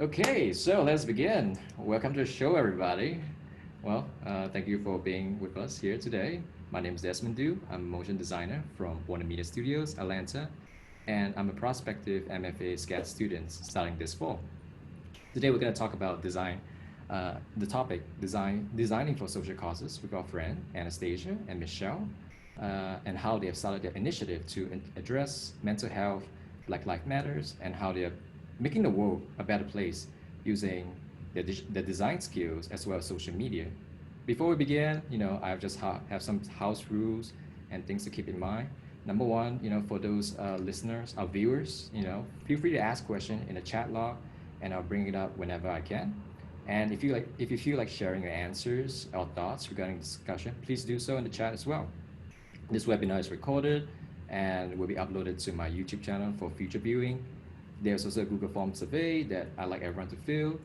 Okay, so let's begin. Welcome to the show, everybody. Thank you for being with us here today. My name is Desmond. I'm a motion designer from Warner Media Studios, Atlanta, and I'm a prospective MFA SCAD student starting this fall. Today, we're going to talk about design. The topic designing for social causes with our friend Anastasia and Michelle, and how they have started their initiative to address mental health, Black Lives Matters, and how they're making the world a better place using their design skills as well as social media. Before we begin, I just have some house rules and things to keep in mind. Number one, for those listeners, our viewers, feel free to ask question in the chat log, and I'll bring it up whenever I can. And if you feel like sharing your answers or thoughts regarding the discussion, please do so in the chat as well. This webinar is recorded and will be uploaded to my YouTube channel for future viewing. There's also a Google Form survey that I'd like everyone to fill.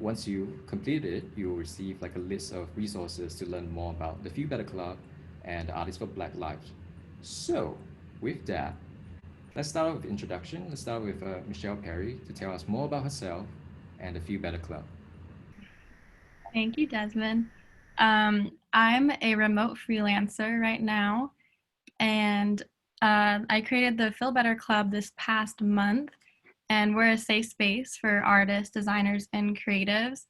Once you complete it, you will receive like a list of resources to learn more about the Feel Better Club and the Artists for Black Lives. So, with that, let's start off with introduction. Let's start with Michelle Parry to tell us more about herself and the Feel Better Club. Thank you, Desmond. I'm a remote freelancer right now, and I created the Feel Better Club this past month, and we're a safe space for artists, designers, and creatives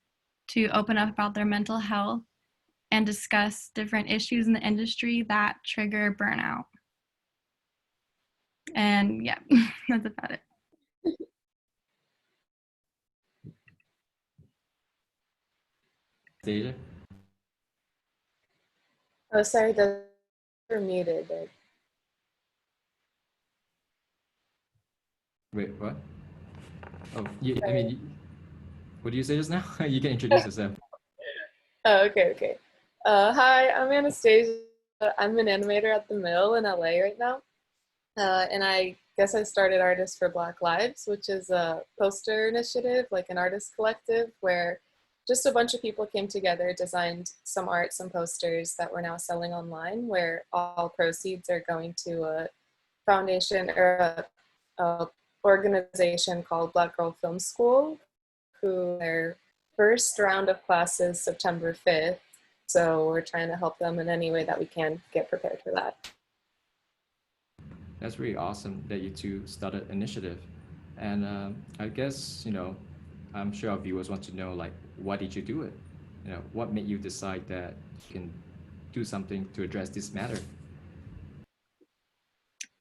to open up about their mental health and discuss different issues in the industry that trigger burnout. And yeah, that's about it. Anastasia? Oh, sorry, those were muted. Wait, what? Oh, what do you say just now? You can introduce yourself. Oh, okay. Hi, I'm Anastasia. I'm an animator at the Mill in LA right now. And I guess I started Artists for Black Lives, which is a poster initiative, like an artist collective, where just a bunch of people came together, designed some art, some posters that we're now selling online, where all proceeds are going to a foundation or a organization called Black Girl Film School, who their first round of classes September 5th. So we're trying to help them in any way that we can get prepared for that. That's really awesome that you two started initiative. And I guess, I'm sure our viewers want to know, like, why did you do it? What made you decide that you can do something to address this matter?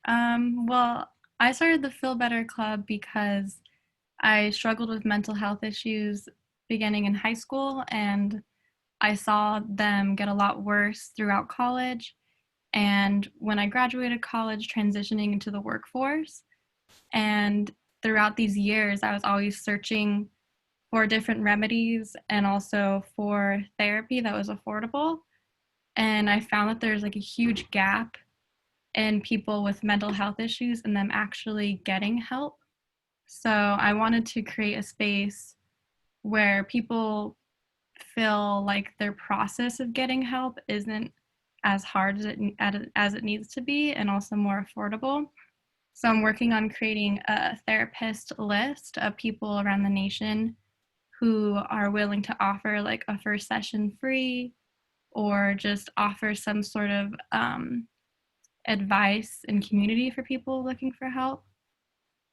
Well, I started the Feel Better Club because I struggled with mental health issues beginning in high school, and I saw them get a lot worse throughout college. And when I graduated college, transitioning into the workforce, and throughout these years, I was always searching for different remedies and also for therapy that was affordable. And I found that there's like a huge gap in people with mental health issues and them actually getting help. So I wanted to create a space where people feel like their process of getting help isn't as hard as it needs to be, and also more affordable. So I'm working on creating a therapist list of people around the nation who are willing to offer like a first session free, or just offer some sort of advice and community for people looking for help.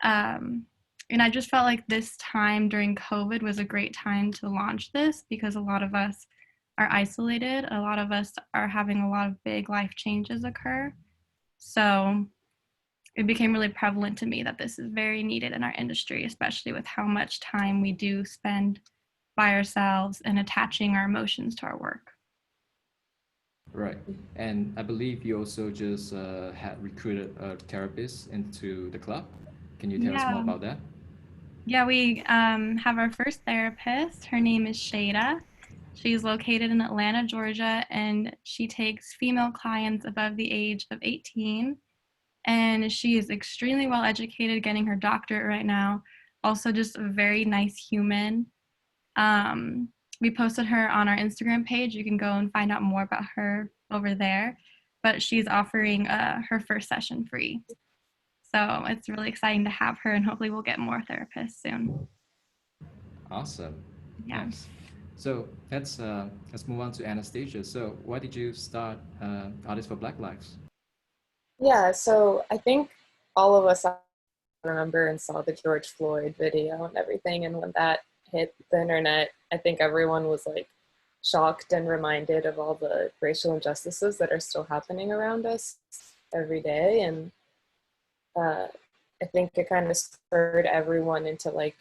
And I just felt like this time during COVID was a great time to launch this, because a lot of us are isolated. A lot of us are having a lot of big life changes occur. So it became really prevalent to me that this is very needed in our industry, especially with how much time we do spend by ourselves and attaching our emotions to our work. Right. And I believe you also just had recruited a therapist into the club. Can you tell us more about that? Yeah, we have our first therapist. Her name is Shada. She's located in Atlanta, Georgia, and she takes female clients above the age of 18. And she is extremely well educated, getting her doctorate right now. Also, just a very nice human. We posted her on our Instagram page. You can go and find out more about her over there. But she's offering her first session free. So it's really exciting to have her, and hopefully we'll get more therapists soon. Awesome. Yeah. Nice. So let's move on to Anastasia. So why did you start Artists for Black Lives? Yeah, so I think all of us remember and saw the George Floyd video and everything. And when that hit the internet, I think everyone was like shocked and reminded of all the racial injustices that are still happening around us every day. And uh, I think it kind of spurred everyone into like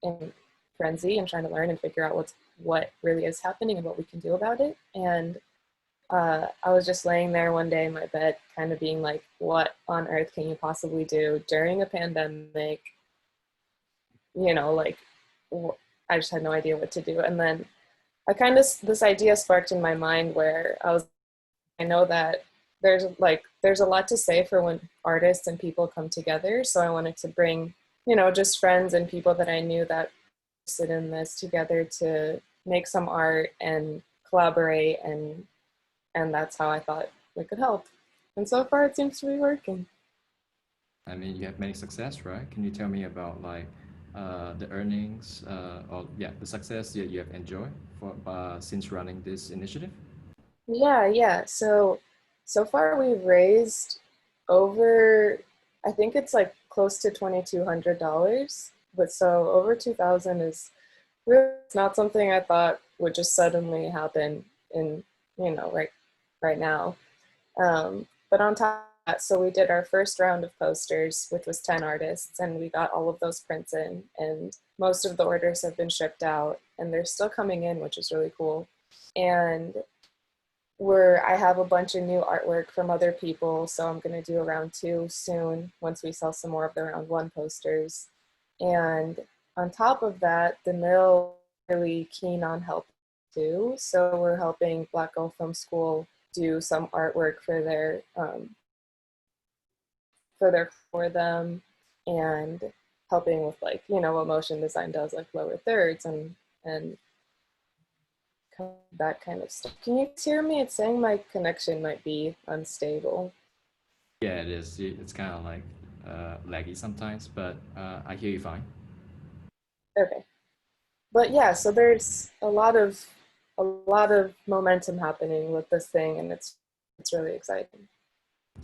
in frenzy and trying to learn and figure out what really is happening and what we can do about it. And I was just laying there one day in my bed, kind of being like, what on earth can you possibly do during a pandemic? You know, like, I just had no idea what to do. And then this idea sparked in my mind where I know that there's a lot to say for when artists and people come together. So I wanted to bring, just friends and people that I knew that sit in this together to make some art and collaborate, and that's how I thought we could help. And so far it seems to be working. I mean, you have many success, right? Can you tell me about like the earnings or yeah, the success that you have enjoyed for since running this initiative? Yeah. So far we've raised over, I think it's like close to $2,200, but so over 2,000 is really not something I thought would just suddenly happen in, right now. But on top of that, so we did our first round of posters, which was 10 artists, and we got all of those prints in, and most of the orders have been shipped out, and they're still coming in, which is really cool. And I have a bunch of new artwork from other people, so I'm going to do a round two soon once we sell some more of the round one posters. And on top of that, the mill is really keen on help too. So we're helping Black Girl Film School do some artwork for them, and helping with like what motion design does, like lower thirds and that kind of stuff. Can you hear me? It's saying my connection might be unstable. Yeah, it is. It's kind of like laggy sometimes, but I hear you fine. Okay. But yeah, so there's a lot of momentum happening with this thing, and it's really exciting.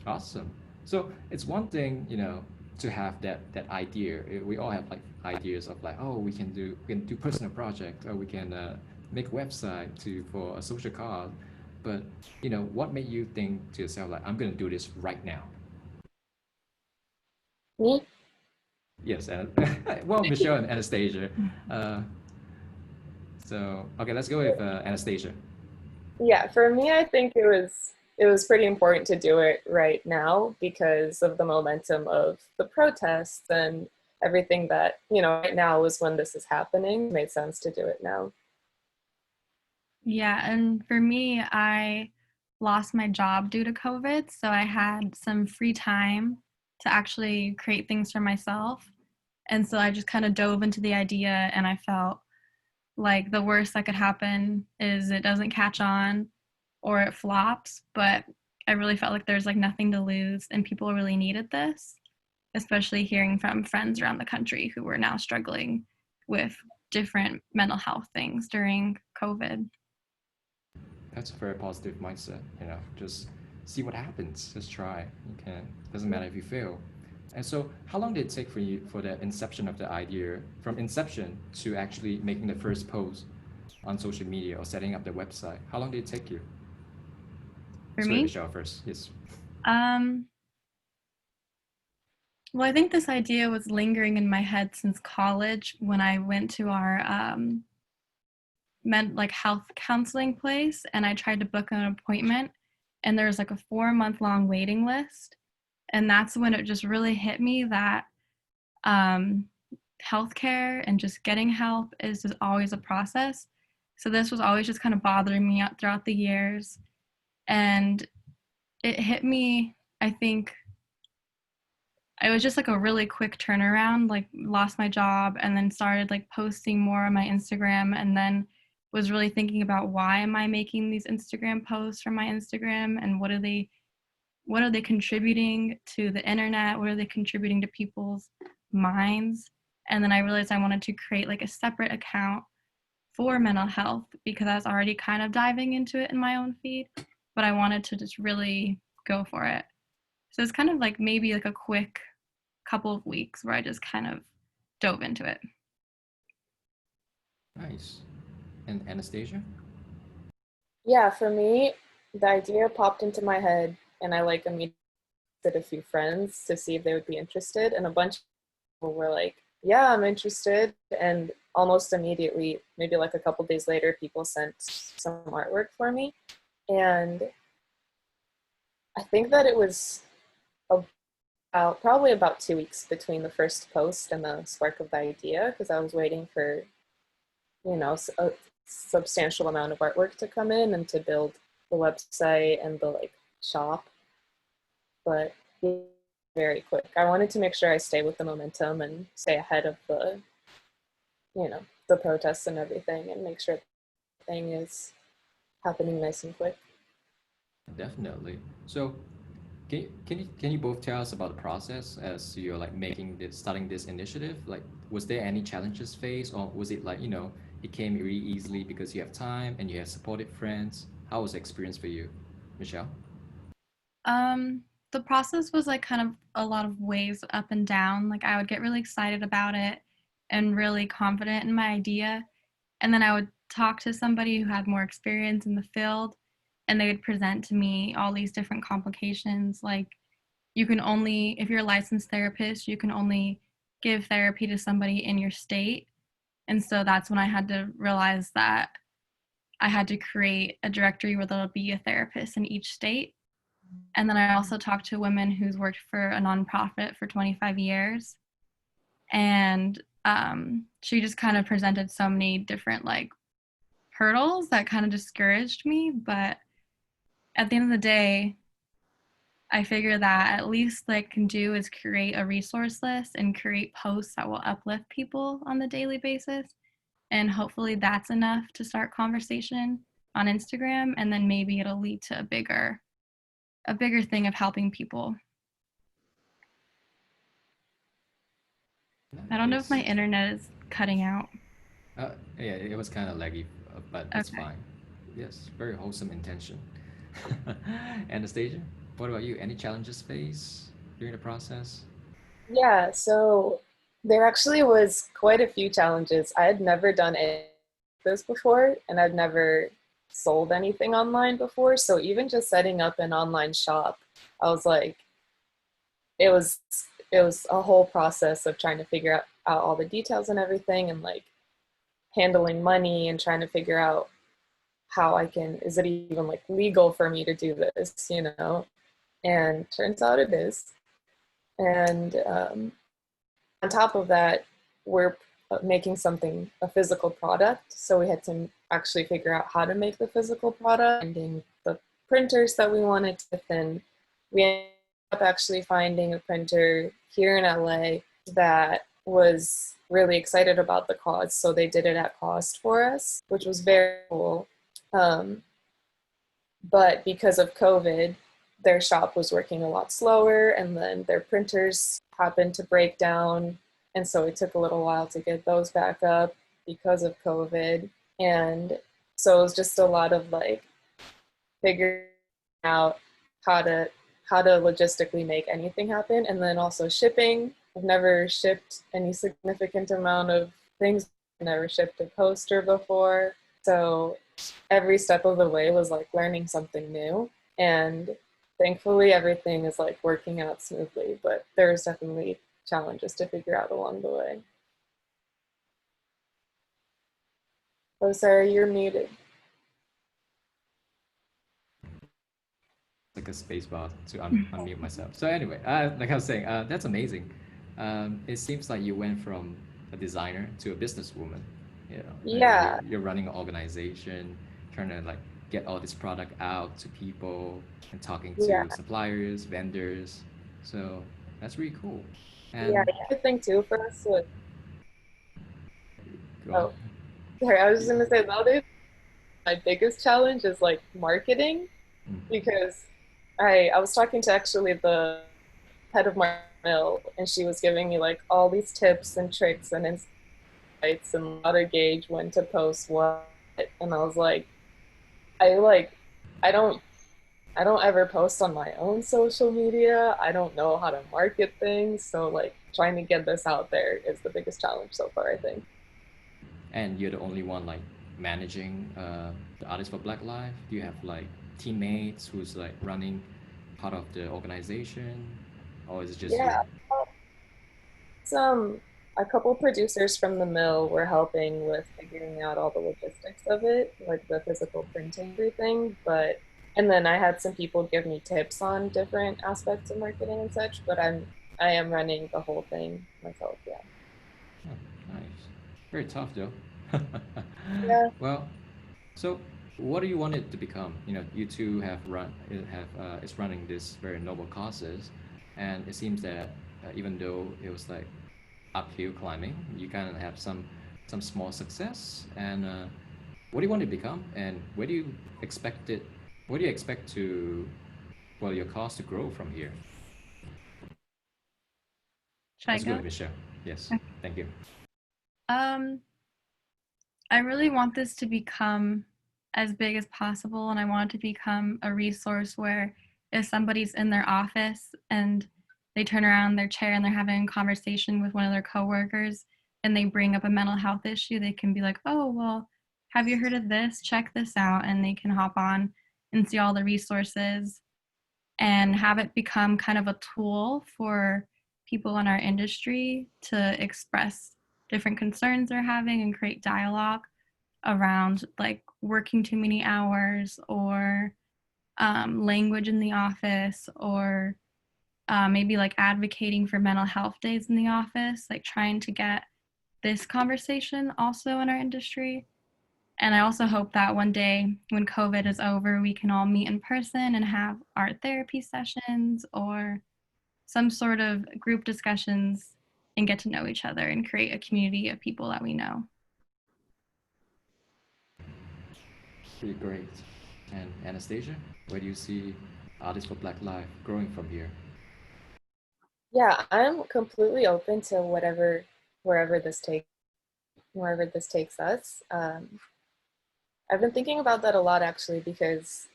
Awesome. So it's one thing, to have that idea. We all have like ideas of like, oh, we can do personal project, or we can make a website for a social cause. But what made you think to yourself like, I'm gonna do this right now? Me? Yes, and well, Michelle and Anastasia. Uh, so okay, let's go with Anastasia. Yeah, for me, I think it was pretty important to do it right now because of the momentum of the protests and everything that, right now is when this is happening. It made sense to do it now. Yeah, and for me, I lost my job due to COVID, so I had some free time to actually create things for myself. And so I just kind of dove into the idea, and I felt like the worst that could happen is it doesn't catch on or it flops, but I really felt like there's like nothing to lose and people really needed this, especially hearing from friends around the country who were now struggling with different mental health things during COVID. That's a very positive mindset. Just see what happens. Just try. You can. Doesn't matter if you fail. And so, how long did it take for you for the inception of the idea, from inception to actually making the first post on social media or setting up the website? How long did it take you? For Let's go with me, Michelle first. Yes. um, well, I think this idea was lingering in my head since college when I went to our health counseling place and I tried to book an appointment and there was like a 4-month long waiting list. And that's when it just really hit me that um, healthcare and just getting help is just always a process. So this was always just kind of bothering me out throughout the years. And it hit me, I think, it was just like a really quick turnaround, like lost my job and then started like posting more on my Instagram, and then was really thinking about why am I making these Instagram posts from my Instagram, and what are they contributing to the internet? What are they contributing to people's minds? And then I realized I wanted to create like a separate account for mental health because I was already kind of diving into it in my own feed, but I wanted to just really go for it. So it's kind of like maybe like a quick couple of weeks where I just kind of dove into it. Nice. And Anastasia? Yeah, for me, the idea popped into my head, and I like immediately asked a few friends to see if they would be interested, and a bunch of people were like, "Yeah, I'm interested." And almost immediately, maybe like a couple days later, people sent some artwork for me, and I think that it was probably about 2 weeks between the first post and the spark of the idea, because I was waiting for a substantial amount of artwork to come in and to build the website and the like shop. But very quick. I wanted to make sure I stay with the momentum and stay ahead of the protests and everything, and make sure everything is happening nice and quick. Definitely. So, can you both tell us about the process as you're like starting this initiative? Like, was there any challenges faced, or was it like it came really easily because you have time and you have supportive friends? How was the experience for you, Michelle? Um, the process was like kind of a lot of waves up and down. Like I would get really excited about it and really confident in my idea. And then I would talk to somebody who had more experience in the field and they would present to me all these different complications. Like you can only, if you're a licensed therapist, you can only give therapy to somebody in your state. And so that's when I had to realize that I had to create a directory where there'll be a therapist in each state. And then I also talked to a woman who's worked for a nonprofit for 25 years. And she just kind of presented so many different like hurdles that kind of discouraged me. But at the end of the day, I figure that at least what I can do is create a resource list and create posts that will uplift people on the daily basis. And hopefully that's enough to start conversation on Instagram. And then maybe it'll lead to a bigger thing of helping people. I don't know if my Nice. internet is cutting out. Yeah, it was kind of laggy, but it's Okay. fine. Yes, very wholesome intention. Anastasia, what about you? Any challenges faced during the process? Yeah, so there actually was quite a few challenges. I had never done any of this before, and I'd never sold anything online before. So even just setting up an online shop, I was like, it was it was a whole process of trying to figure out all the details and everything, and like handling money and trying to figure out how is it even like legal for me to do this. And turns out it is. And on top of that, we're making a physical product. So we had to actually figure out how to make the physical product, finding the printers that we wanted to, and we ended up actually finding a printer here in LA that was really excited about the cause. So they did it at cost for us, which was very cool. Um, but because of COVID, their shop was working a lot slower, and then their printers happened to break down. And so it took a little while to get those back up because of COVID. And so it was just a lot of like figuring out how to logistically make anything happen. And then also shipping. I've never shipped any significant amount of things. I've never shipped a poster before. So every step of the way was like learning something new. And thankfully everything is like working out smoothly, but there's definitely challenges to figure out along the way. Oh, Sarah, you're muted. Like a space bar to unmute myself. So anyway, like I was saying, that's amazing. It seems like you went from a designer to a businesswoman. Yeah, You're running an organization, trying to like get all this product out to people and talking yeah, to suppliers, vendors. So that's really cool. yeah. And I think too for us was, go on. oh, sorry, I was just gonna say the other, my biggest challenge is like marketing, Mm. because I was talking to actually the head of marketing mill, and she was giving me like all these tips and tricks and insights and how to gauge when to post what. And I was like, I don't I don't ever post on my own social media. I don't know how to market things. So like trying to get this out there is the biggest challenge so far, I think. And you're the only one like managing the Artists for Black Life? Do you have like teammates who's like running part of the organization, or is it just you? Yeah. Some a couple producers from the mill were helping with figuring out all the logistics of it, like the physical printing everything. But and then I had some people give me tips on different aspects of marketing and such, but I am running the whole thing myself, yeah. Oh, nice. Very tough though. Yeah. Well, so what do you want it to become? You know, you two have is running this very noble causes, and it seems that even though it was like uphill climbing, you kind of have some small success. And what do you want it to become? And where do you expect it? Where do you expect to, well, your cause to grow from here? Should I Let's go go? with Michelle. Yes, thank you. Um, I really want this to become as big as possible, and I want it to become a resource where if somebody's in their office and they turn around their chair and they're having a conversation with one of their coworkers and they bring up a mental health issue, they can be like, "Oh, well, have you heard of this? Check this out," and they can hop on and see all the resources and have it become kind of a tool for people in our industry to express different concerns they're having and create dialogue around like working too many hours or language in the office or maybe like advocating for mental health days in the office, like trying to get this conversation also in our industry. And I also hope that one day when COVID is over, we can all meet in person and have art therapy sessions or some sort of group discussions and get to know each other and create a community of people that we know. Pretty great. And Anastasia, where do you see Artists for Black Life growing from here? Yeah, I'm completely open to wherever wherever this takes us. I've been thinking about that a lot actually because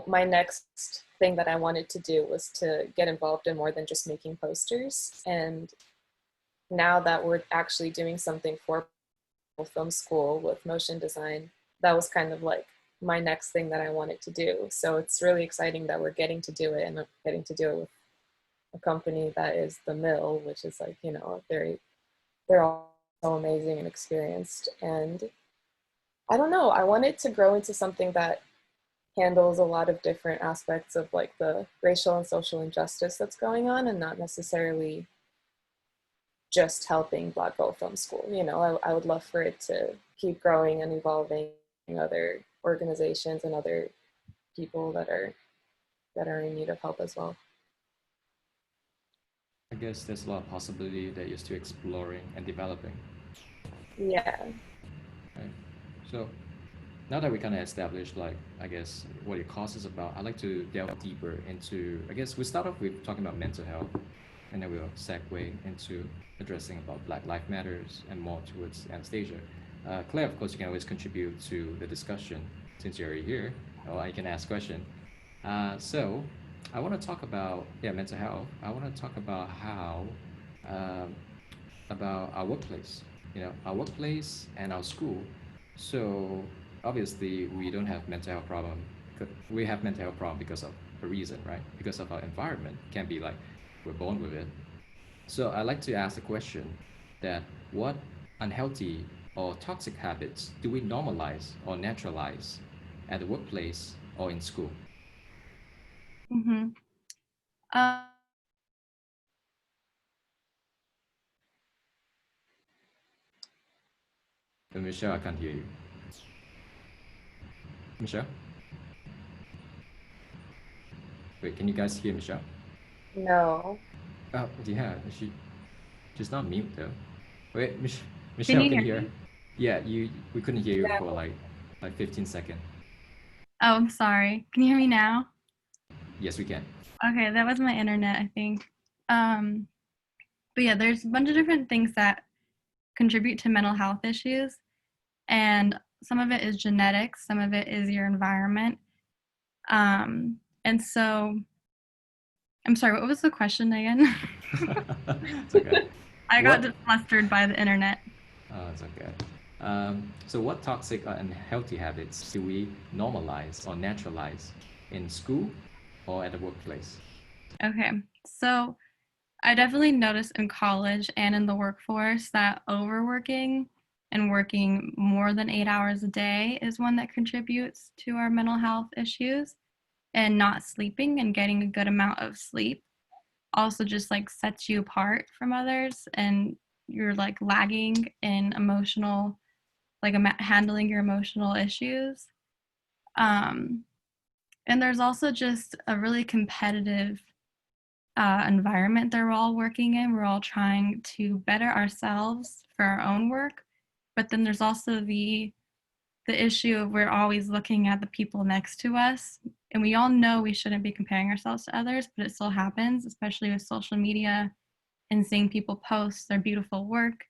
my next thing that I wanted to do was to get involved in more than just making posters. And now that we're actually doing something for film school with motion design, that was kind of like my next thing that I wanted to do. So it's really exciting that we're getting to do it and getting to do it with a company that is the mill, which is like, you know, they're all so amazing and experienced. And I don't know, I want it to grow into something that handles a lot of different aspects of like the racial and social injustice that's going on and not necessarily just helping Black Girl Film School. You know, I would love for it to keep growing and evolving in other organizations and other people that are in need of help as well. I guess there's a lot of possibility that you're still exploring and developing. Yeah. Right? So now that we kind of established, like, I guess, what your course is about, I'd like to delve deeper into, I guess we start off with talking about mental health, and then we'll segue into addressing about Black Lives Matters and more towards Anastasia. Claire, of course, you can always contribute to the discussion since you're already here, or you can ask question. So I want to talk about, yeah, mental health. I want to talk about how um, about our workplace, our workplace and our school. So obviously we don't have mental health problem. We have mental health problem because of a reason, right? Because of our environment. Can be like we're born with it. So I like to ask the question that what unhealthy or toxic habits do we normalize or naturalize at the workplace or in school? Mm-hmm. Um, Michelle, I can't hear you. Michelle, wait, can you guys hear Michelle? No. Oh, yeah, she's not mute though. Wait, can Michelle, you can hear you hear? me? Yeah, we couldn't hear you for No. like 15 seconds. Oh, I'm sorry. Can you hear me now? Yes, we can. Okay, that was my internet, I think. Um, but yeah, there's a bunch of different things that contribute to mental health issues, and some of it is genetics, some of it is your environment. And so, I'm sorry, what was the question again? It's okay. I got What? flustered by the internet. Oh, it's okay. So, what toxic or unhealthy habits do we normalize or naturalize in school or at the workplace? Okay, so I definitely noticed in college and in the workforce that overworking and working more than 8 hours a day is one that contributes to our mental health issues. And not sleeping and getting a good amount of sleep also just like sets you apart from others, and you're like lagging in emotional, like handling your emotional issues. Um, and there's also just a really competitive environment that we're all working in. We're all trying to better ourselves for our own work, but then there's also the issue of we're always looking at the people next to us, and we all know we shouldn't be comparing ourselves to others, but it still happens, especially with social media and seeing people post their beautiful work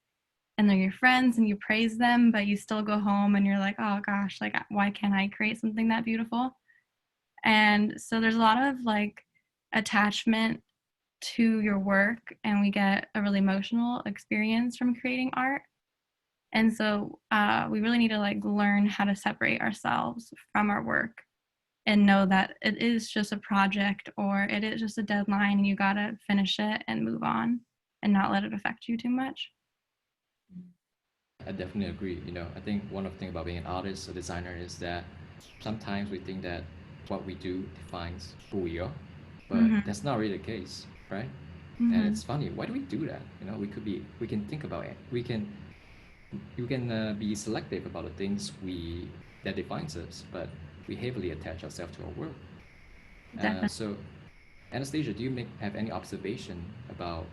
and they're your friends and you praise them, but you still go home and you're like, oh gosh, like why can't I create something that beautiful? And so there's a lot of like attachment to your work, and we get a really emotional experience from creating art. And so we really need to like learn how to separate ourselves from our work and know that it is just a project or it is just a deadline and you got to finish it and move on and not let it affect you too much. I definitely agree. I think one of the things about being an artist or designer is that sometimes we think that what we do defines who we are, but Mm-hmm. that's not really the case, right? And Mm-hmm. it's funny. Why do we do that? We can think about it. You can be selective about the things that defines us, but we heavily attach ourselves to our work. Definitely. So, Anastasia, do you have any observation about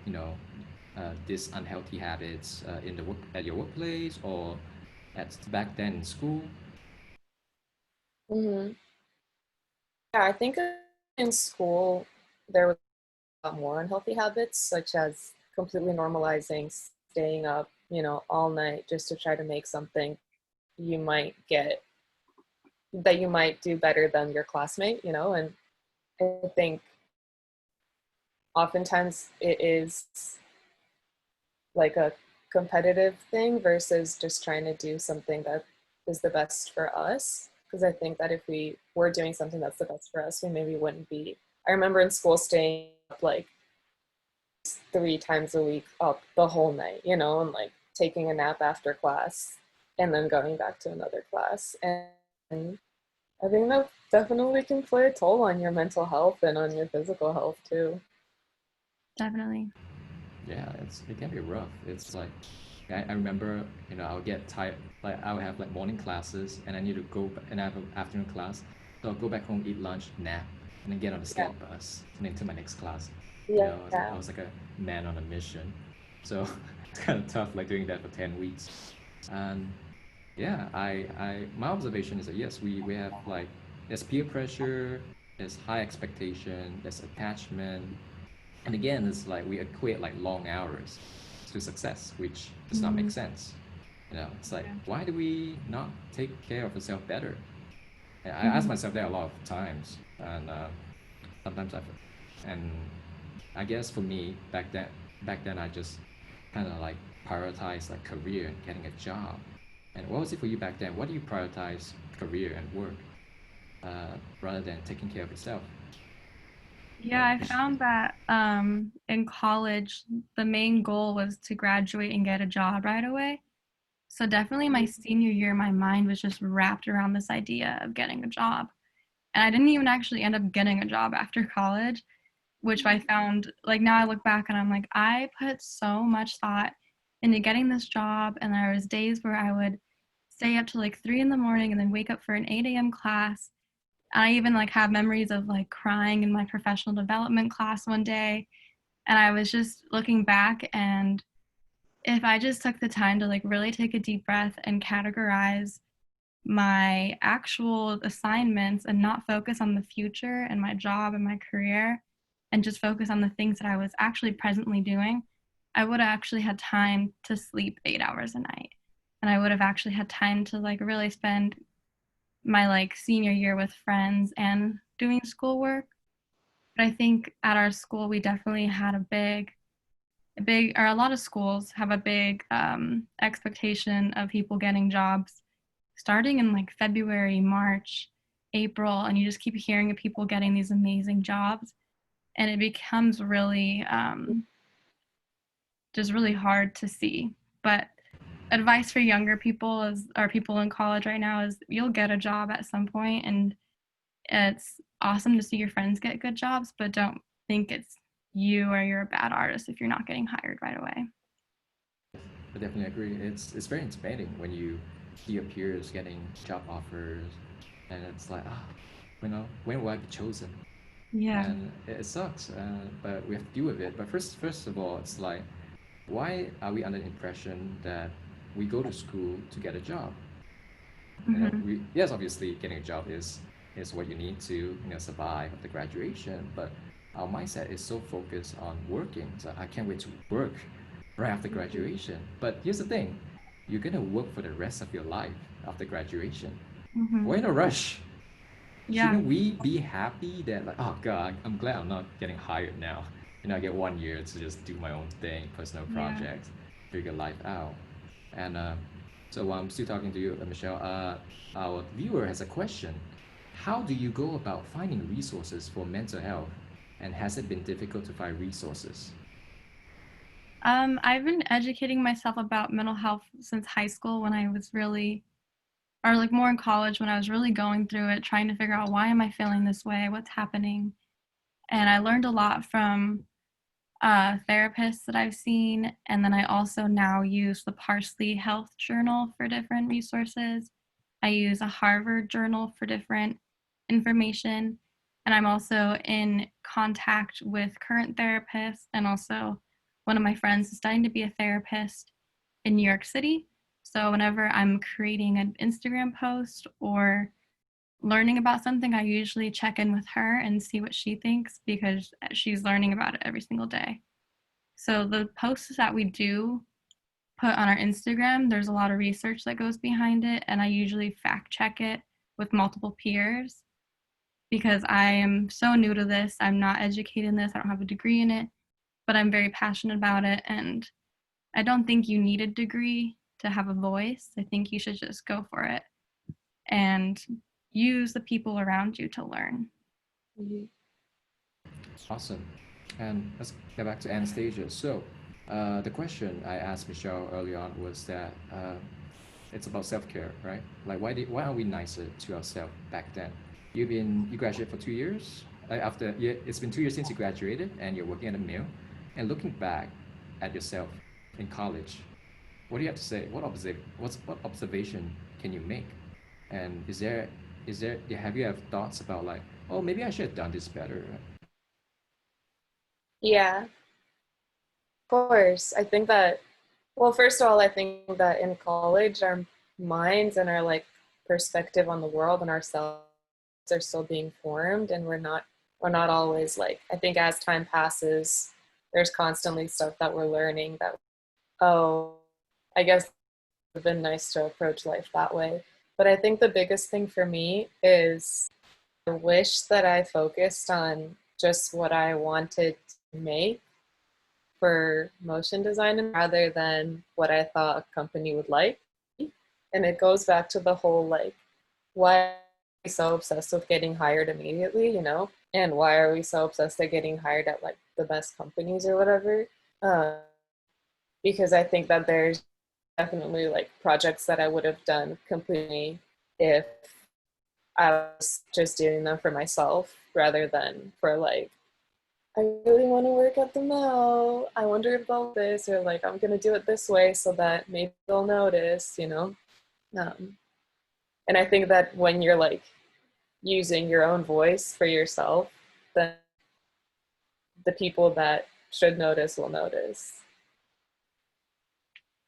these unhealthy habits in the work at your workplace or at back then in school? Hmm. Yeah, I think in school there was a lot more unhealthy habits, such as completely normalizing staying up, all night just to try to make something you might get that you might do better than your classmate, and I think oftentimes it is like a competitive thing versus just trying to do something that is the best for us. Because I think that if we were doing something that's the best for us, we maybe wouldn't be. I remember in school staying up like 3 times a week up the whole night, and like taking a nap after class and then going back to another class. And I think that definitely can play a toll on your mental health and on your physical health too. Definitely. Yeah, it can be rough. It's like I remember, I'll get tired. Like I'll have like morning classes, and I need to and I have an afternoon class. So I'll go back home, eat lunch, nap, and then get on the Yeah. skate bus and into my next class. I Yeah. was like a man on a mission. So it's kind of tough, like doing that for 10 weeks. And yeah, my observation is that yes, we have like there's peer pressure, there's high expectation, there's attachment, and again, it's like we equate like long hours to success, which does not Mm-hmm. make sense. It's like, why do we not take care of ourselves better? And I ask Mm-hmm. myself that a lot of times, and sometimes and I guess for me back then I just kind of like prioritize like career and getting a job. And what was it for you back then? What do you prioritize career and work rather than taking care of yourself? Yeah, I Which found that in college, the main goal was to graduate and get a job right away. So definitely my senior year, my mind was just wrapped around this idea of getting a job. And I didn't even actually end up getting a job after college, which I found like now I look back and I'm like, I put so much thought into getting this job. And there was days where I would stay up till like 3 in the morning and then wake up for an 8 a.m. class. I even like have memories of like crying in my professional development class one day. And I was just looking back, and if I just took the time to like really take a deep breath and categorize my actual assignments and not focus on the future and my job and my career, and just focus on the things that I was actually presently doing, I would have actually had time to sleep 8 hours a night. And I would have actually had time to like really spend my like senior year with friends and doing schoolwork. But I think at our school, we definitely had or a lot of schools have a big expectation of people getting jobs starting in like February, March, April, and you just keep hearing of people getting these amazing jobs. And it becomes really just really hard to see. But advice for younger people or people in college right now is you'll get a job at some point, and it's awesome to see your friends get good jobs, but don't think it's you or you're a bad artist if you're not getting hired right away. I definitely agree. It's very intimidating when you see your peers getting job offers, and it's like, when will I be chosen? Yeah. And it sucks, but we have to deal with it. But first of all, it's like, why are we under the impression that we go to school to get a job? Hmm. Yes, obviously, getting a job is what you need to survive after graduation. But our mindset is so focused on working. So I can't wait to work right after graduation. But here's the thing: you're gonna work for the rest of your life after graduation. Hmm. Why in a rush? Yeah. Shouldn't we be happy that like, oh God, I'm glad I'm not getting hired now. I get 1 year to just do my own thing, personal Yeah. projects, figure life out. And so while I'm still talking to you, Michelle, our viewer has a question. How do you go about finding resources for mental health? And has it been difficult to find resources? I've been educating myself about mental health since high school when I was really, or like more in college when I was really going through it, trying to figure out why am I feeling this way, what's happening. And I learned a lot from therapists that I've seen. And then I also now use the Parsley Health Journal for different resources. I use a Harvard journal for different information. And I'm also in contact with current therapists. And also, one of my friends is studying to be a therapist in New York City. So, whenever I'm creating an Instagram post or learning about something, I usually check in with her and see what she thinks because she's learning about it every single day. So the posts that we do put on our Instagram, there's a lot of research that goes behind it, and I usually fact check it with multiple peers because I am so new to this. I'm not educated in this. I don't have a degree in it, but I'm very passionate about it, and I don't think you need a degree to have a voice. I think you should just go for it and use the people around you to learn. Mhm. Awesome. And let's get back to Anastasia. So, the question I asked Michelle early on was that it's about self-care, right? Like, why aren't we nicer to ourselves back then? You graduated for 2 years. It's been 2 years since you graduated, and you're working at a mill. And looking back at yourself in college, what do you have to say? What observation can you make? And have you have thoughts about like, oh, maybe I should have done this better? Yeah, of course. I think that, well, first of all, I think that in college, our minds and our like perspective on the world and ourselves are still being formed, and we're not always like, I think as time passes, there's constantly stuff that we're learning that, oh, I guess it would have been nice to approach life that way. But I think the biggest thing for me is I wish that I focused on just what I wanted to make for motion design rather than what I thought a company would like. And it goes back to the whole like, why are we so obsessed with getting hired immediately? And why are we so obsessed at getting hired at like the best companies or whatever? Uh, because I think that there's definitely like projects that I would have done completely if I was just doing them for myself rather than for like, I really want to work at the mill. I wonder if they'll this, or like I'm gonna do it this way so that maybe they'll notice. Um, and I think that when you're like using your own voice for yourself, then the people that should notice will notice.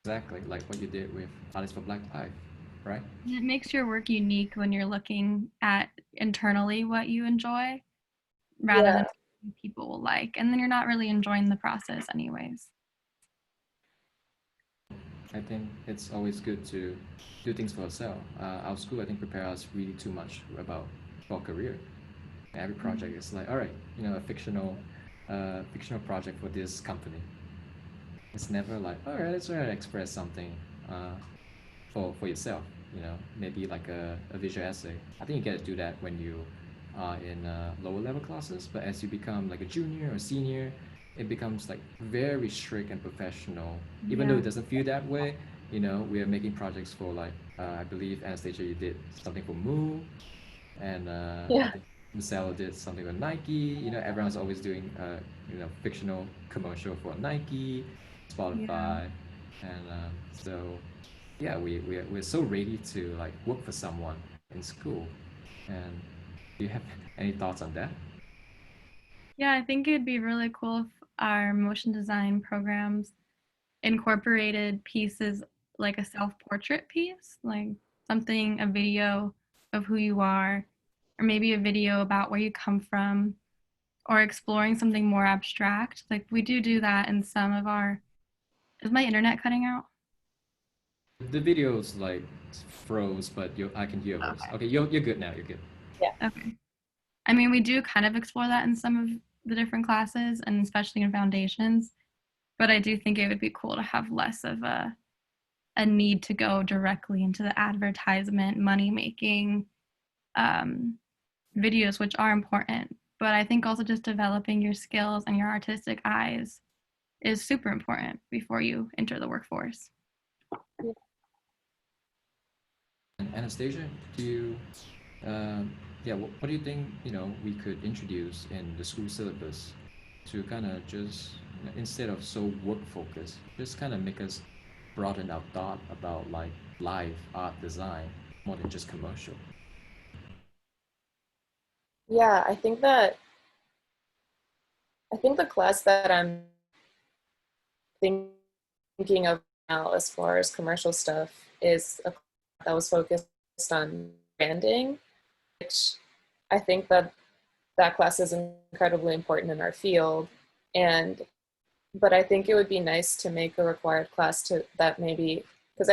Exactly, like what you did with Artists for Black Life, right? It makes your work unique when you're looking at internally what you enjoy rather than Yeah. people will like, and then you're not really enjoying the process anyways. I think it's always good to do things for yourself. Our school, I think, prepare us really too much about for career. Every project is like, all right, a fictional project for this company. It's never like, all right, let's try to express something uh, for yourself. Maybe like a visual essay. I think you get to do that when you are in lower level classes, but as you become like a junior or senior, it becomes like very strict and professional. Even though Yeah. it doesn't feel that way, we are making projects for like I believe Anastasia, you did something for Moo, and I Yeah. think Marcelo did something with Nike. Everyone's always doing fictional commercial for Nike, Yeah. Spotify, and so yeah, we're so ready to like work for someone in school. And do you have any thoughts on that? Yeah, I think it'd be really cool if our motion design programs incorporated pieces like a self-portrait piece, like something, a video of who you are, or maybe a video about where you come from, or exploring something more abstract. Like we do that in some of our. Is my internet cutting out? The videos like froze, but I can hear your voice. Okay, you're good now. You're good. Yeah. Okay. I mean, we do kind of explore that in some of the different classes, and especially in foundations. But I do think it would be cool to have less of a need to go directly into the advertisement, money making um, videos, which are important. But I think also just developing your skills and your artistic eyes is super important before you enter the workforce. And Anastasia, do you, yeah, what do you think, we could introduce in the school syllabus to kind of just, instead of so work focused, just kind of make us broaden our thought about like life, art, design, more than just commercial? Yeah, I think the class that I'm thinking of now as far as commercial stuff is a class that was focused on branding, which I think that class is incredibly important in our field. And but I think it would be nice to make a required class to that maybe because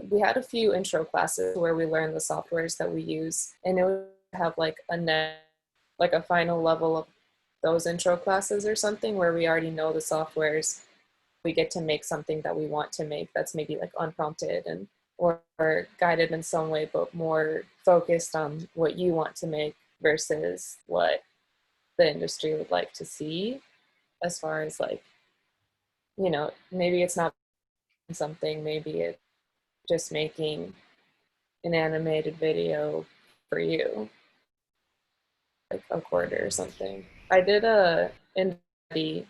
we had a few intro classes where we learned the softwares that we use, and it would have like like a final level of those intro classes or something where we already know the softwares. We get to make something that we want to make that's maybe like unprompted and or guided in some way, but more focused on what you want to make versus what the industry would like to see as far as like, maybe it's not something, maybe it's just making an animated video for you, like a quarter or something. I did a indie,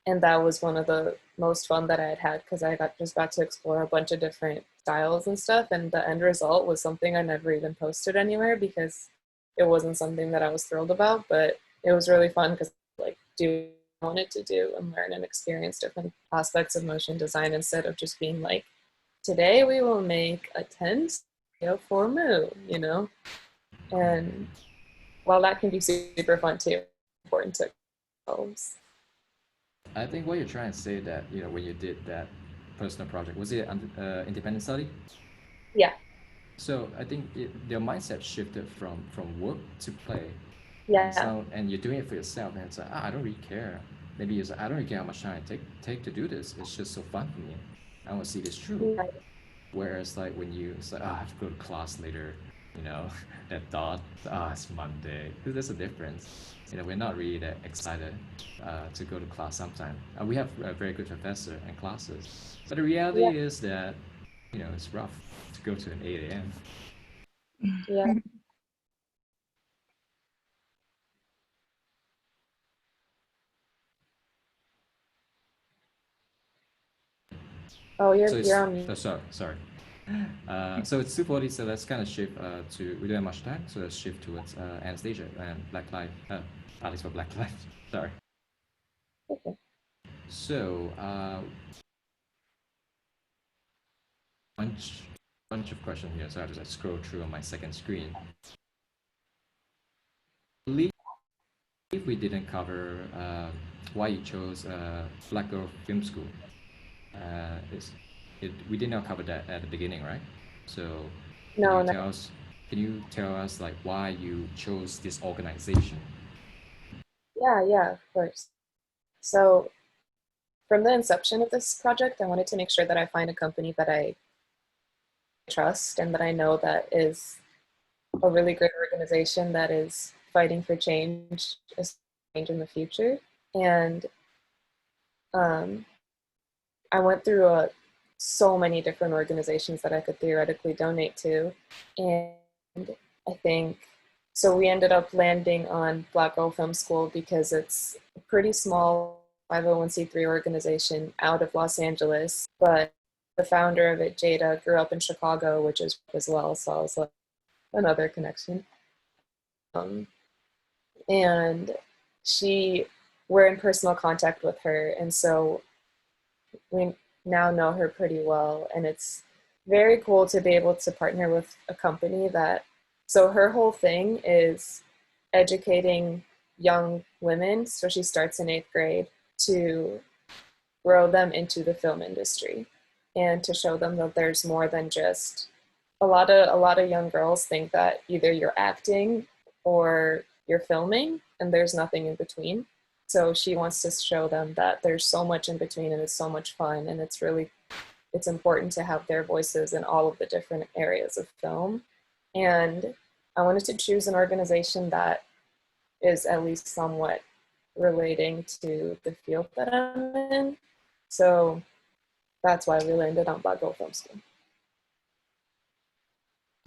and that was one of the most fun that I had because I got to explore a bunch of different styles and stuff, and the end result was something I never even posted anywhere because it wasn't something that I was thrilled about, but it was really fun because like do what I wanted to do and learn and experience different aspects of motion design instead of just being like, today we will make a tent for Moo. And while that can be super fun too, important to ourselves. I think what you're trying to say that, when you did that personal project, was it independent study? Yeah, So I think their mindset shifted from work to play, and yeah, so and you're doing it for yourself, and it's like I don't really care. Maybe it's like, I don't really care how much time I take to do this. It's just so fun for me. I want to see this through. right. Whereas like when it's like I have to go to class later, you know, that thought it's Monday. There's a difference. We're not really that excited to go to class sometimes. We have a very good professor and classes, but the Yeah, reality is that it's rough to go to an 8 a.m. yeah. Oh, So you're it's on mute. sorry. So it's 2:40. So let's kind of shift to we don't have much time. So let's shift towards Anastasia and Black Lives. Alex for Black Lives. Sorry. Okay. So bunch bunch of questions here. So I just scroll through on my second screen. if we didn't cover why you chose Black Girl Film School. It's, we did not cover that at the beginning, right? So can No, you no. tell us? Can you tell us like why you chose this organization? Yeah, of course. So from the inception of this project, I wanted to make sure that I find a company that I trust and that I know that is a really great organization that is fighting for change in the future. And um, I went through so many different organizations that I could theoretically donate to. And I think so. We ended up landing on Black Girl Film School because it's a pretty small 501c3 organization out of Los Angeles. But the founder of it, Jada, grew up in Chicago, which is as well. So I was like, another connection. Um, and she, we're in personal contact with her. And so we now know her pretty well, and it's very cool to be able to partner with a company that, so her whole thing is educating young women, so she starts in 8th grade, to grow them into the film industry and to show them that there's more than just, a lot of young girls think that either you're acting or you're filming and there's nothing in between. So she wants to show them that there's so much in between and it's so much fun, and it's important to have their voices in all of the different areas of film. And I wanted to choose an organization that is at least somewhat relating to the field that I'm in. So that's why we landed on Black Girl Film School.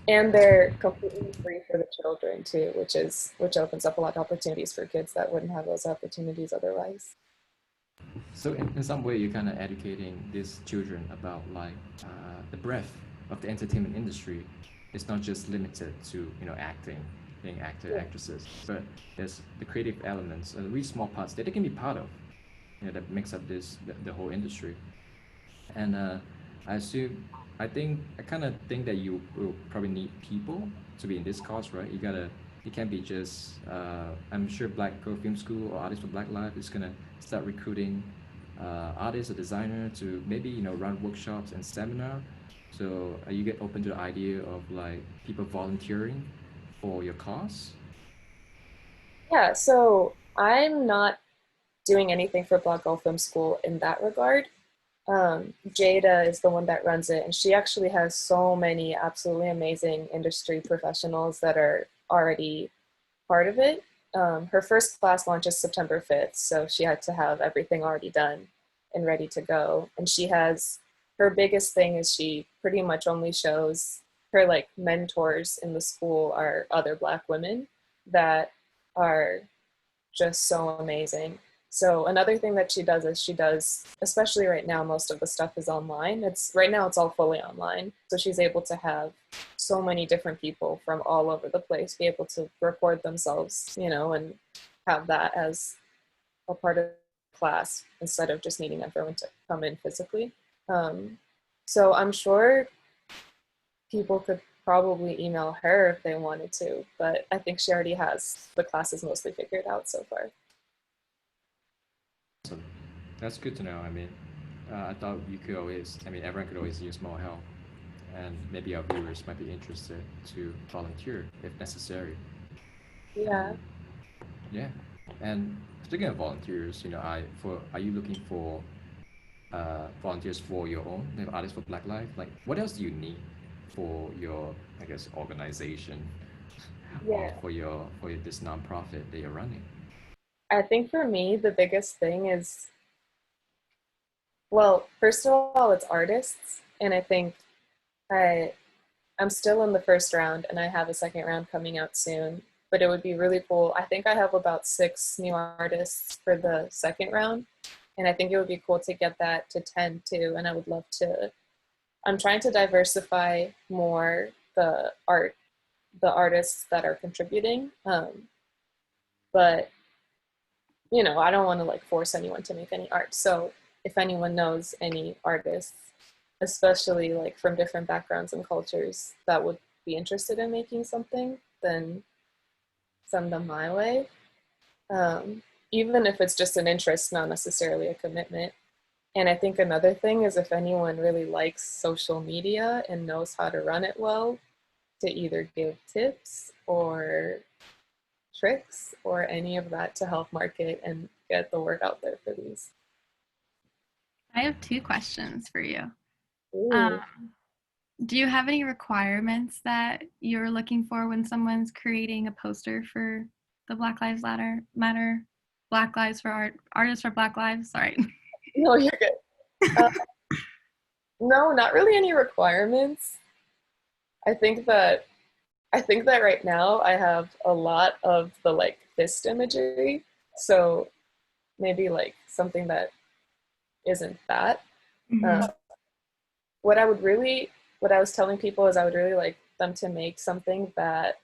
And they're completely free for the children too, which opens up a lot of opportunities for kids that wouldn't have those opportunities otherwise. So in some way, you're kind of educating these children about like the breadth of the entertainment industry. It's not just limited to acting, being actor Yeah. actresses, but there's the creative elements, really small parts that they can be part of, that makes up the whole industry. And I assume, I kind of think that you will probably need people to be in this cause, right? You can't be just, I'm sure Black Girl Film School or Artists for Black Life is gonna start recruiting artists or designer to maybe, run workshops and seminar. So you get open to the idea of like people volunteering for your cause? Yeah, so I'm not doing anything for Black Girl Film School in that regard. Jada is the one that runs it, and she actually has so many absolutely amazing industry professionals that are already part of it. Her first class launches September 5th, so she had to have everything already done and ready to go. And she has, her biggest thing is she pretty much only shows, her like mentors in the school are other Black women that are just so amazing. So another thing that she does is she does, especially right now, most of the stuff is online. It's right now it's all fully online. So she's able to have so many different people from all over the place be able to record themselves, and have that as a part of class instead of just needing everyone to come in physically. Um, so I'm sure people could probably email her if they wanted to, but I think she already has the classes mostly figured out so far. Awesome. That's good to know. I mean, I thought you could always, I mean, everyone could always use more help. And maybe our viewers might be interested to volunteer if necessary. Yeah. And yeah, and speaking of volunteers, are you looking for volunteers for your own, Artists for Black Life? Like, what else do you need for your, I guess, organization or Yeah. for your this nonprofit that you're running? I think for me, the biggest thing is, well, first of all, it's artists. And I think I, I'm still in the first round and I have a second round coming out soon. But it would be really cool. I think I have about 6 new artists for the second round. And I think it would be cool to get that to 10 too. And I would love to, I'm trying to diversify more the artists that are contributing. But I don't want to like force anyone to make any art. So if anyone knows any artists, especially like from different backgrounds and cultures that would be interested in making something, then send them my way. even if it's just an interest, not necessarily a commitment. And I think another thing is if anyone really likes social media and knows how to run it well, to either give tips or tricks or any of that to help market and get the word out there for these. I have 2 questions for you. Ooh. Um, do you have any requirements that you're looking for when someone's creating a poster for the Matter, Black Lives for Artists for Black Lives? Sorry. No, you're good. Uh, no, not really any requirements. I think that right now I have a lot of the like fist imagery, so maybe like something that isn't that. Mhm. Uh, what I would really, what I was telling people is I would really like them to make something that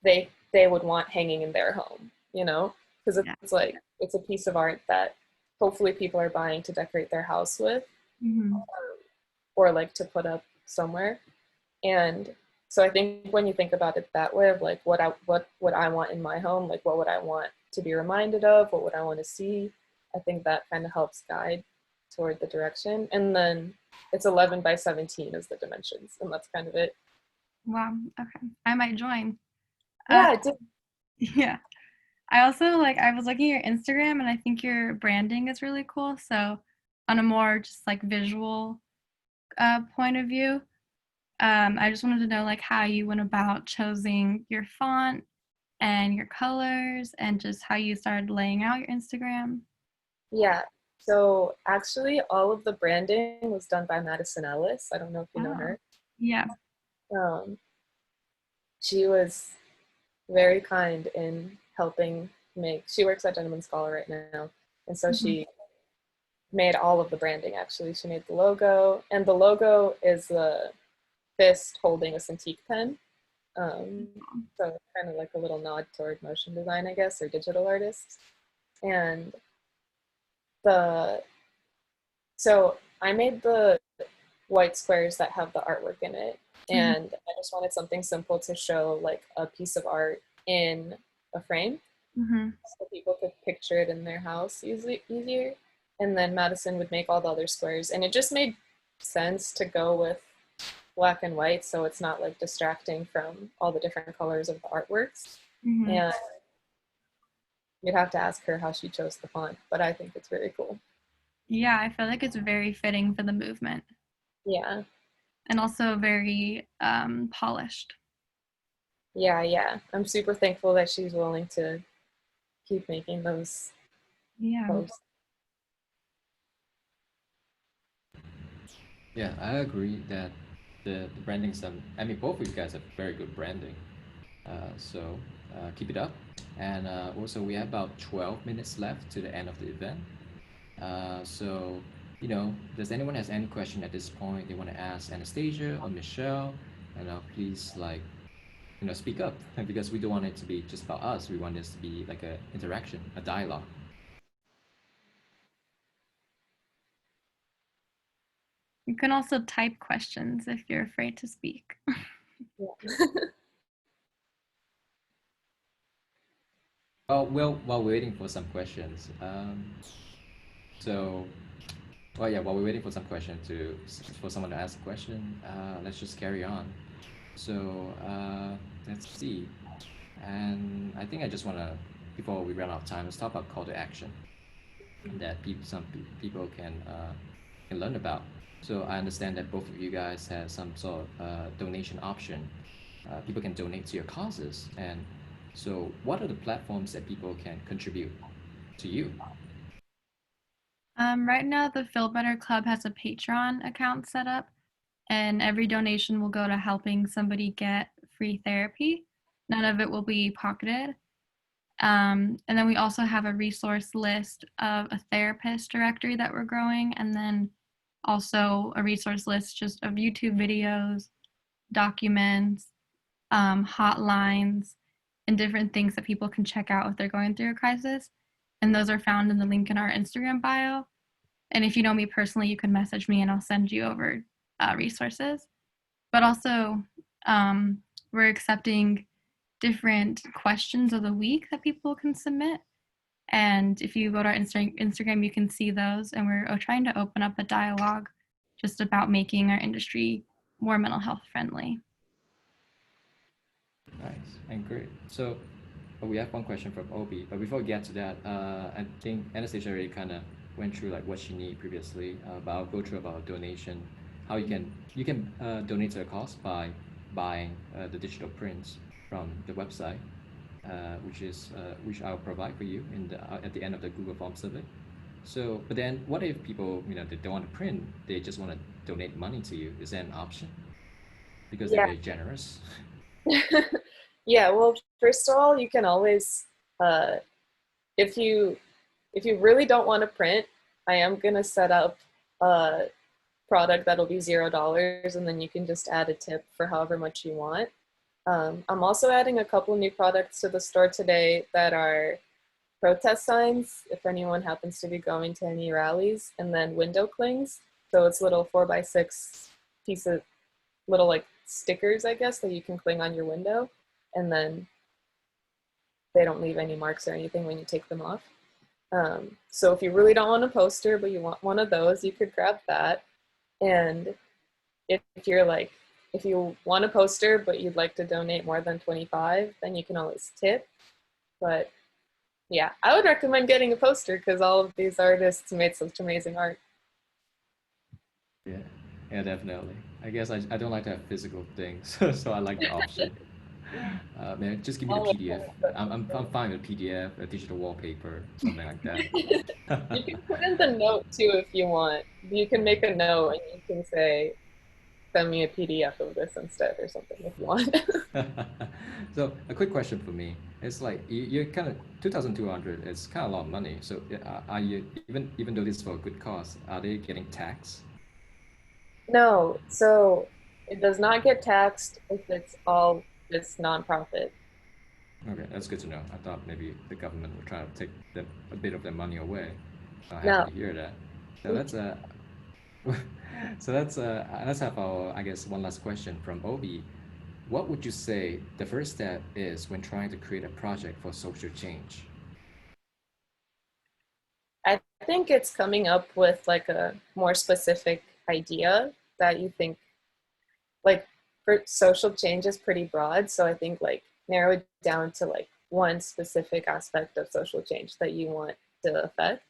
they would want hanging in their home, you know, because Yeah. it's like it's a piece of art that hopefully people are buying to decorate their house with, Mhm. or like to put up somewhere. And so I think when you think about it that way of like what would I want in my home, like what would I want to be reminded of, what would I want to see, I think that kind of helps guide toward the direction. And then it's 11 by 17 is the dimensions, and that's kind of it. Wow. Okay. I might join. Uh, Yeah, it did. yeah. I also I was looking at your Instagram and I think your branding is really cool. So on a more just like visual point of view, I just wanted to know like how you went about choosing your font and your colors and just how you started laying out your Instagram. Yeah. So actually, all of the branding was done by Madison Ellis. I don't know if you know Oh, her. yeah. Um, she was very kind in helping make. She works at Gentleman Scholar right now, and so Mhm. she made all of the branding. Actually, she made the logo, and the logo is a fist holding a Cintiq pen. So kind of like a little nod toward motion design, I guess, or digital artists. And the so I made the white squares that have the artwork in it. Mhm. And I just wanted something simple to show like a piece of art in a frame Mhm. so people could picture it in their house easier. And then Madison would make all the other squares. And it just made sense to go with black and white so it's not like distracting from all the different colors of the artworks. Mhm. And you'd have to ask her how she chose the font, but I think it's very cool. Yeah, I feel like it's very fitting for the movement Yeah. and also very polished. Yeah. I'm super thankful that she's willing to keep making those Yeah. posts. Yeah, I agree that the branding some. I mean, both of you guys have very good branding. So keep it up. And also, we have about 12 minutes left to the end of the event. So, does anyone has any question at this point they want to ask Anastasia or Michelle? And please, speak up because we don't want it to be just about us. We want this to be like a interaction, a dialogue. You can also type questions if you're afraid to speak. Yeah. While waiting for some questions, so, well, yeah, while we're waiting for some question for someone to ask a question, let's just carry on. So, let's see. And I think I just want to, before we run out of time, let's talk about call to action that people can learn about. So I understand that both of you guys have some sort of donation option. People can donate to your causes, and so what are the platforms that people can contribute to you? Right now, the Feel Better Club has a Patreon account set up, and every donation will go to helping somebody get free therapy. None of it will be pocketed. And then we also have a resource list of a therapist directory that we're growing, and then also a resource list just of YouTube videos, documents, hotlines, and different things that people can check out if they're going through a crisis. And those are found in the link in our Instagram bio. And if you know me personally, you can message me and I'll send you over resources. But also, we're accepting different questions of the week that people can submit. And if you go to our Instagram, you can see those. And we're trying to open up a dialogue just about making our industry more mental health friendly. Nice and great. So we have one question from Obi, but before we get to that, I think Anastasia already kind of went through like what she needed previously, but I'll go through about donation, how you can donate to the cause by buying the digital prints from the website, which I'll provide for you in the at the end of the Google Form survey. So, but then what if people, they don't want to print, they just want to donate money to you? Is that an option? Because they're Yeah. very generous. Yeah, well, first of all, you can always, uh, if you really don't want to print, I am gonna set up a product that'll be $0, and then you can just add a tip for however much you want. I'm also adding a couple new products to the store today that are protest signs, if anyone happens to be going to any rallies, and then window clings. So it's little 4x6 pieces, little like stickers, I guess, that you can cling on your window, and then they don't leave any marks or anything when you take them off. So if you really don't want a poster, but you want one of those, you could grab that. And if you're like, if you want a poster, but you'd like to donate more than 25, then you can always tip. But yeah, I would recommend getting a poster because all of these artists made such amazing art. Yeah, yeah, definitely. I guess I don't like to have physical things, so I like the option. Man, just give me the Oh, PDF. I'm fine with PDF, a digital wallpaper, something like that. you can put in the note too if you want. You can make a note and you can say, send me a PDF of this instead or something if you want. So a quick question for me. It's like you're kind of 2,200. It's kind of a lot of money. So are you, even though this is for a good cause, are they getting taxed? No, so it does not get taxed if it's all this nonprofit. Okay, that's good to know. I thought maybe the government would try to take a bit of their money away. Happy No. to hear that. So that's so let's have our, I guess, one last question from Obi. What would you say the first step is when trying to create a project for social change? I think it's coming up with like a more specific idea that you think, like, for social change is pretty broad. So I think like narrow it down to like one specific aspect of social change that you want to affect,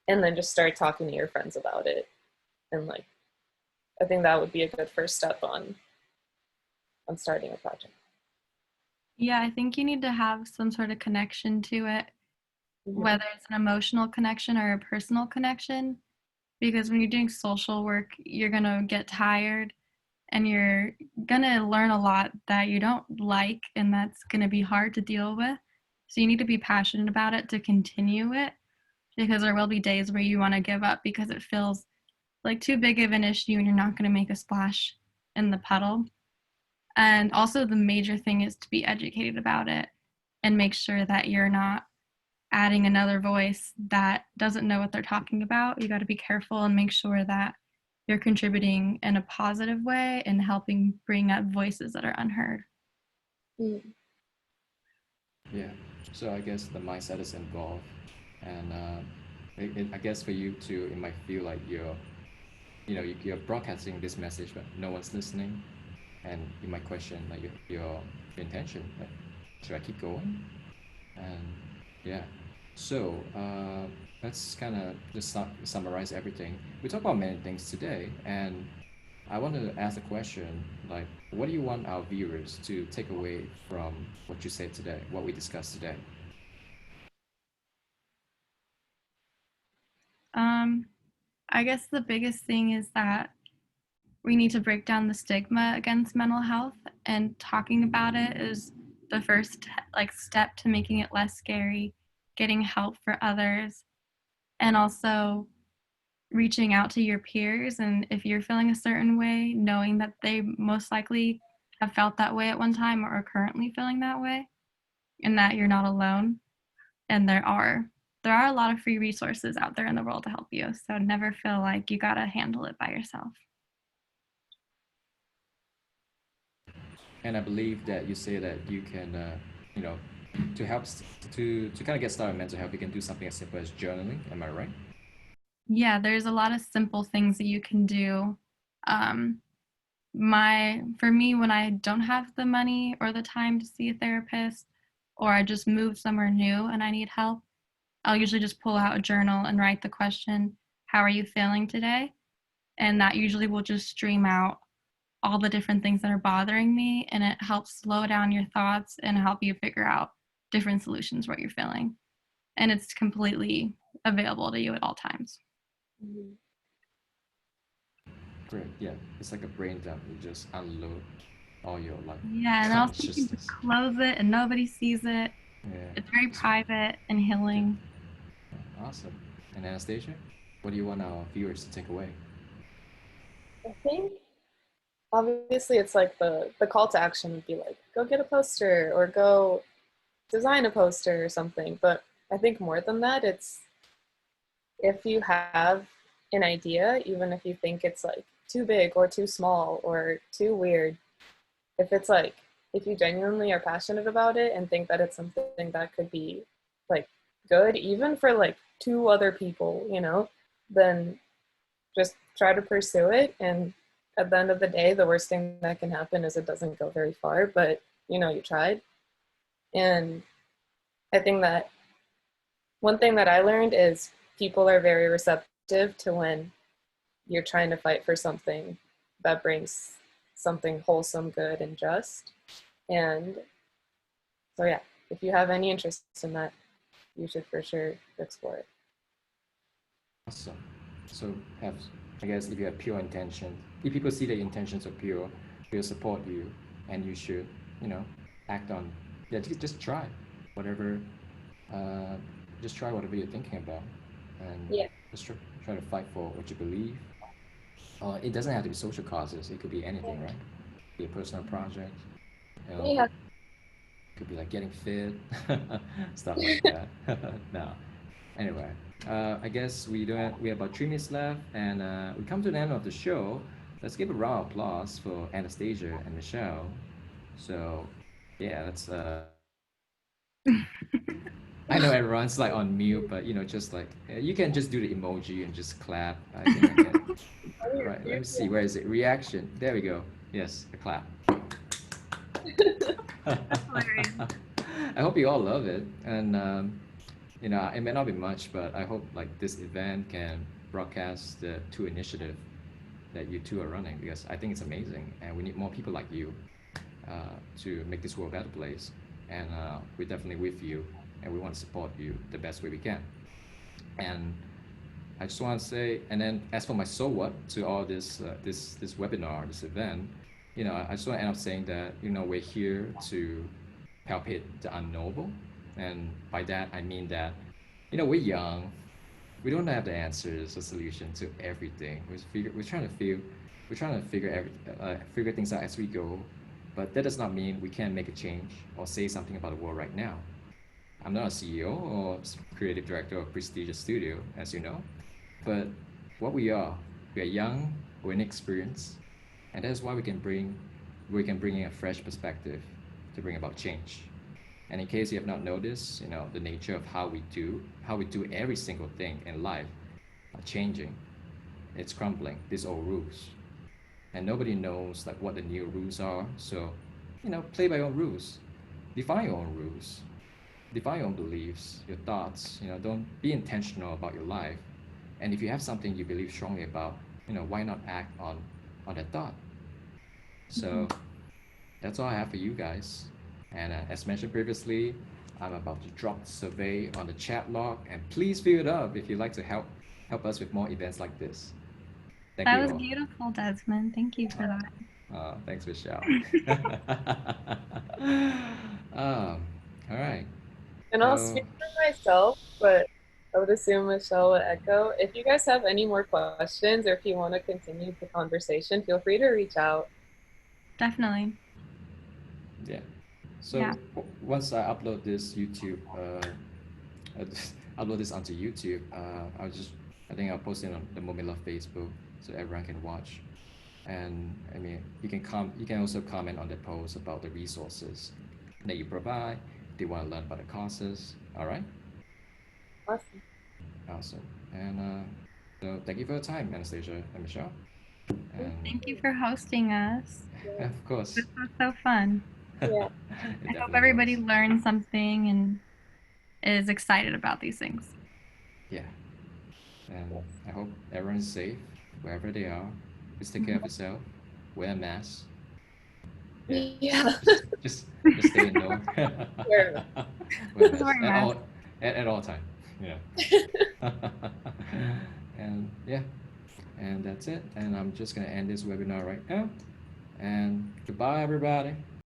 and then just start talking to your friends about it. And like, I think that would be a good first step on starting a project. Yeah, I think you need to have some sort of connection to it, Mhm. whether it's an emotional connection or a personal connection. Because when you're doing social work, you're going to get tired and you're going to learn a lot that you don't like, and that's going to be hard to deal with. So you need to be passionate about it to continue it, because there will be days where you want to give up because it feels like too big of an issue and you're not going to make a splash in the puddle. And also, the major thing is to be educated about it and make sure that you're not adding another voice that doesn't know what they're talking about. You got to be careful and make sure that you're contributing in a positive way and helping bring up voices that are unheard. Mm. Yeah. So I guess the mindset is involved, and I guess for you too, it might feel like you're broadcasting this message, but no one's listening, and you might question like your intention. Like, should I keep going? And yeah. So let's kind of just summarize everything. We talked about many things today, and I wanted to ask a question like, what do you want our viewers to take away from what you said today, what we discussed today? Um, I guess the biggest thing is that we need to break down the stigma against mental health, and talking about it is the first like step to making it less scary, getting help for others, and also reaching out to your peers. And if you're feeling a certain way, knowing that they most likely have felt that way at one time or are currently feeling that way, and that you're not alone. And there are a lot of free resources out there in the world to help you, so never feel like you got to handle it by yourself. And I believe that you say that you can, you know, to help to kind of get started with mental health, you can do something as simple as journaling. Am I right? Yeah, there's a lot of simple things that you can do. Um, for me, when I don't have the money or the time to see a therapist, or I just moved somewhere new and I need help, I'll usually just pull out a journal and write the question, "How are you feeling today?" And that usually will just stream out all the different things that are bothering me, and it helps slow down your thoughts and help you figure out different solutions what you're feeling. And it's completely available to you at all times. Mhm. Great. Yeah, it's like a brain dump. You just unload all your like Yeah, and also you can just consciousness. close it and nobody sees it. Yeah. It's very Just, private and yeah. healing. Yeah, awesome. And Anastasia, what do you want our viewers to take away? I think obviously it's like the call to action would be like go get a poster or go design a poster or something. But I think more than that, it's if you have an idea, even if you think it's like too big or too small or too weird, if it's like if you genuinely are passionate about it and think that it's something that could be like good even for like two other people, then just try to pursue it. And at the end of the day, the worst thing that can happen is it doesn't go very far, but you tried. And I think that one thing that I learned is people are very receptive to when you're trying to fight for something that brings something wholesome, good, and just. And so, yeah, if you have any interest in that, you should for sure explore it. Awesome. So have I guess if you have pure intention, if people see the intentions are pure, they'll support you, and you should, you know, act on. Yeah, just try whatever. Uh, just try whatever you're thinking about, and Yeah. just try to fight for what you believe. It doesn't have to be social causes. It could be anything, right? Be a personal project. You know, Yeah. could be like getting fit, stuff like that. No. Anyway, I guess we have about 3 minutes left, and we come to the end of the show. Let's give a round of applause for Anastasia and Michelle. So, yeah, let's. I know everyone's like on mute, but just like you can just do the emoji and just clap. I think I can. Right. Let me see. Where is it? Reaction. There we go. Yes, a clap. That's hilarious. I hope you all love it, and it may not be much, but I hope like this event can broadcast the two initiative that you two are running because I think it's amazing, and we need more people like you to make this world a better place. And we're definitely with you, and we want to support you the best way we can. And I just want to say, and then as for my so what to all this webinar, this event, I just want to end up saying that we're here to help hit the unknowable, and by that I mean that we're young, we don't have the answers or solution to everything. We're trying to figure things out as we go, but that does not mean we can't make a change or say something about the world right now. I'm not a CEO or creative director of a prestigious studio, as you know, but what we are young, we're inexperienced, and that's why we can bring in a fresh perspective to bring about change. And in case you have not noticed, the nature of how we do every single thing in life are changing. It's crumbling, these old rules. And nobody knows like what the new rules are. So, play by your own rules. Define your own rules. Define your own beliefs, your thoughts. Don't be intentional about your life. And if you have something you believe strongly about, why not act on that thought? So that's all I have for you guys. And as mentioned previously, I'm about to drop the survey on the chat log, and please fill it up if you'd like to help us with more events like this. Thank That you was all. beautiful, Desmond. Thank you for that. Thanks, Michelle. All right. And I'll So speak for myself, but I would assume Michelle would echo. If you guys have any more questions or if you want to continue the conversation, feel free to reach out. Definitely. yeah. So Yeah. once I upload this upload this onto YouTube, I think I'll post it on the Moment Love Facebook so everyone can watch. And I mean, you can also comment on the post about the resources that you provide. They want to learn about the courses. All right, Awesome. awesome. And so thank you for your time, Anastasia and Michelle. Thank And Thank you you. for hosting us. Yeah. of course, This was so fun. Yeah. it I hope definitely everybody was. learned something and is excited about these things. Yeah, and I hope everyone's safe wherever they are. Just take care of yourself. Wear a mask. Yeah, Yeah. just just just stay indoor. Fair enough. Wear a Just mask wear a mask. at all time. You know. And yeah, and that's it. And I'm just gonna end this webinar right now. And goodbye, everybody.